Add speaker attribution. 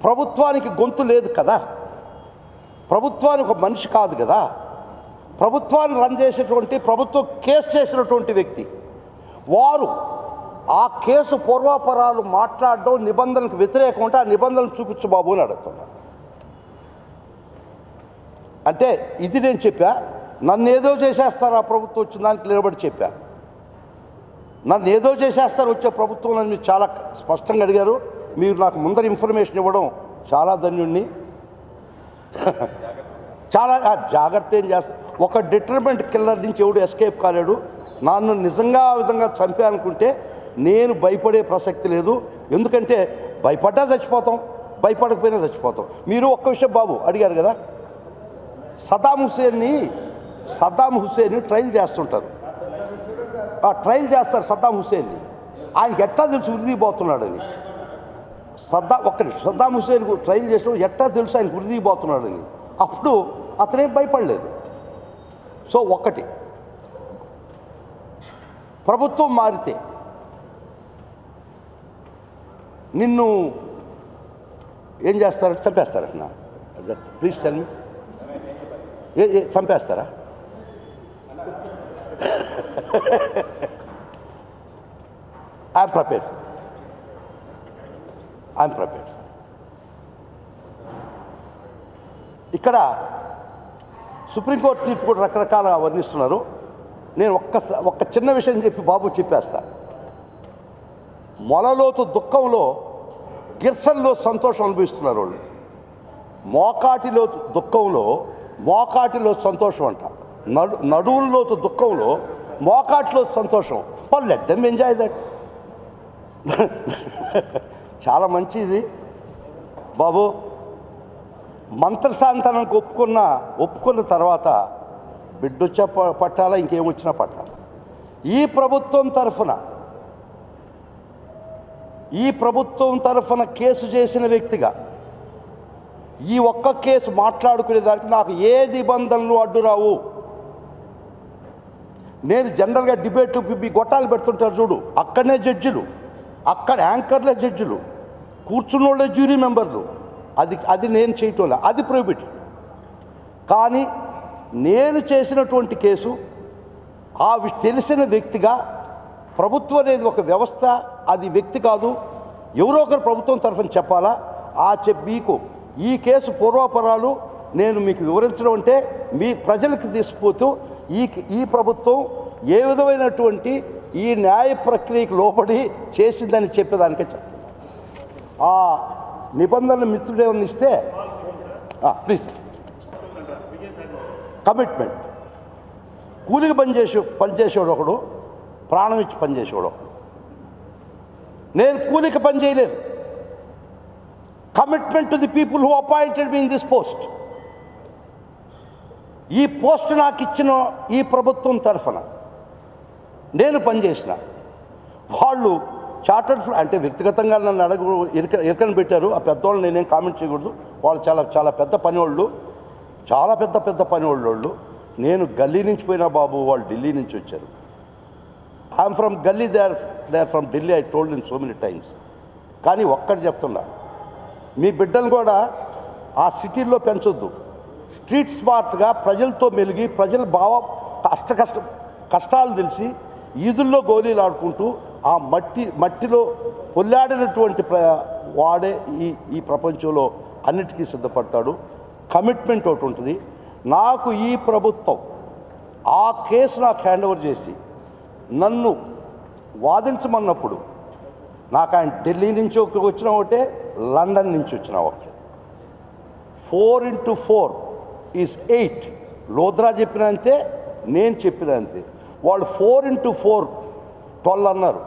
Speaker 1: ప్రభుత్వానికి గొంతు లేదు కదా, ప్రభుత్వానికి ఒక మనిషి కాదు కదా, ప్రభుత్వాన్ని రన్ చేసేటువంటి ప్రభుత్వం కేసు చేసినటువంటి వ్యక్తి వారు ఆ కేసు పూర్వాపరాలు మాట్లాడడం నిబంధనలకు వ్యతిరేకం ఉంటే ఆ నిబంధనలు చూపించు బాబు అని అడుగుతున్నా. అంటే ఇది నేను చెప్పా, నన్ను ఏదో చేసేస్తారు ఆ ప్రభుత్వం వచ్చిన దానికి నిలబడి చెప్పా. నన్ను ఏదో చేసేస్తారు వచ్చే ప్రభుత్వం అని మీరు చాలా స్పష్టంగా అడిగారు. మీరు నాకు ముందర ఇన్ఫర్మేషన్ ఇవ్వడం చాలా ధన్యుణ్ణి. చాలా జాగ్రత్త ఏం చేస్తారు. ఒక డిటర్మెంట్ కిల్లర్ నుంచి ఎవడు ఎస్కేప్ కాలేడు. నన్ను నిజంగా ఆ విధంగా చంపానుకుంటే నేను భయపడే ప్రసక్తి లేదు. ఎందుకంటే భయపడ్డా చచ్చిపోతాం, భయపడకపోయినా చచ్చిపోతాం. మీరు ఒక్క విషయం బాబు అడిగారు కదా, సద్దాం హుస్సేన్ని ట్రైల్ చేస్తుంటారు, ట్రైల్ చేస్తారు సద్దాం హుస్సేన్ని. ఆయనకి ఎట్టా తెలుసు ఉరిదిపోతున్నాడని? సద్దాం హుస్సేన్ ట్రైల్ చేసినప్పుడు ఎట్టా తెలుసు ఆయనకు ఉరిదిపోతున్నాడని? అప్పుడు అతనేం భయపడలేదు. సో ఒకటి, ప్రభుత్వం మారితే నిన్ను ఏం చేస్తారంటే చంపేస్తారట. ప్లీజ్ టెల్ మీ, చంపేస్తారా? ఐఎమ్ ప్రిపేర్డ్ ఫర్ ఇక్కడ సుప్రీంకోర్టు తీర్పు కూడా రకరకాలుగా వర్ణిస్తున్నారు. నేను ఒక్క చిన్న విషయం చెప్పి బాబు చెప్పేస్తా. మొలలోతు దుఃఖంలో గిర్సన్లో సంతోషం అనుభవిస్తున్నారు వాళ్ళు. మోకాటిలోతు దుఃఖంలో మోకాటిలో సంతోషం అంట, నడువుల్లోతు దుఃఖంలో మోకాటిలో సంతోషం. వాళ్ళు లెట్ దెమ్ ఎంజాయ్ దట్. చాలా మంచిది బాబు. మంత్రశాంతనానికి ఒప్పుకున్న తర్వాత బిడ్డొచ్చా పట్టాలా, ఇంకేమొచ్చినా పట్టాలా. ఈ ప్రభుత్వం తరఫున కేసు చేసిన వ్యక్తిగా ఈ ఒక్క కేసు మాట్లాడుకునేదానికి నాకు ఏ నిబంధనలు అడ్డురావు. నేను జనరల్గా డిబేట్ మీ గొట్టాలు పెడుతుంటారు చూడు, అక్కడనే జడ్జిలు, అక్కడ యాంకర్లే జడ్జిలు, కూర్చున్నోళ్ళే జ్యూరీ మెంబర్లు. అది నేను చేయటంలే, అది ప్రొహిబిటెడ్. కానీ నేను చేసినటువంటి కేసు తెలిసిన వ్యక్తిగా, ప్రభుత్వం అనేది ఒక వ్యవస్థ, అది వ్యక్తి కాదు, ఎవరో ఒకరు ప్రభుత్వం తరఫున చెప్పాలా. మీకు ఈ కేసు పూర్వాపరాలు నేను మీకు వివరించడం అంటే మీ ప్రజలకు తీసుకుపోతూ ఈ ప్రభుత్వం ఏ విధమైనటువంటి ఈ న్యాయ ప్రక్రియకు లోబడి చేసిందని చెప్పేదానికే చెప్తాను. ఆ నిబంధనలు మిత్రుడేమని ఇస్తే ప్లీజ్. కమిట్మెంట్. కూలికి పనిచేసేవాడు ఒకడు, ప్రాణం ఇచ్చి పనిచేసేవాడు ఒకడు. నేను కూలికి పని చేయలేదు. Commitment to the people who appointed me in this post. ఈ పోస్ట్ నాకు ఇచ్చిన ఈ ప్రభుత్వం తరఫున నేను పనిచేసిన వాళ్ళు చార్టర్డ్ అంటే వ్యక్తిగతంగా నన్ను ఇరకని పెట్టారు. ఆ పెద్దవాళ్ళు నేనేం కామెంట్ చేయకూడదు. వాళ్ళు చాలా చాలా పెద్ద పనివాళ్ళు, చాలా పెద్ద పనివాళ్ళు. నేను గల్లీ నుంచి పోయినా బాబు, వాళ్ళు ఢిల్లీ నుంచి వచ్చారు. I'm from galli, they are from Delhi. I told in so many times. కానీ ఒక్కటి చెప్తున్నా, మీ బిడ్డలు కూడా ఆ సిటీల్లో పెంచొద్దు. స్ట్రీట్ స్మార్ట్గా ప్రజలతో మెలిగి, ప్రజల కష్టాలు తెలిసి ఈదుల్లో గోళీలు ఆడుకుంటూ ఆ మట్టిలో పొల్లాడినటువంటి వాడే ఈ ప్రపంచంలో అన్నిటికీ సిద్ధపడతాడు. కమిట్మెంట్ ఒకటి ఉంటుంది. నాకు ఈ ప్రభుత్వం ఆ కేసు నాకు హ్యాండ్ ఓవర్ చేసి నన్ను వాదించమన్నప్పుడు నాకు ఆయన ఢిల్లీ నుంచి వచ్చిన ఒకటే, లండన్ నుంచి వచ్చిన ఒకటే. 4x4 is 8. లోద్రా చెప్పిన అంతే, నేను చెప్పిన అంతే. వాళ్ళు 4x4 12 అన్నారు.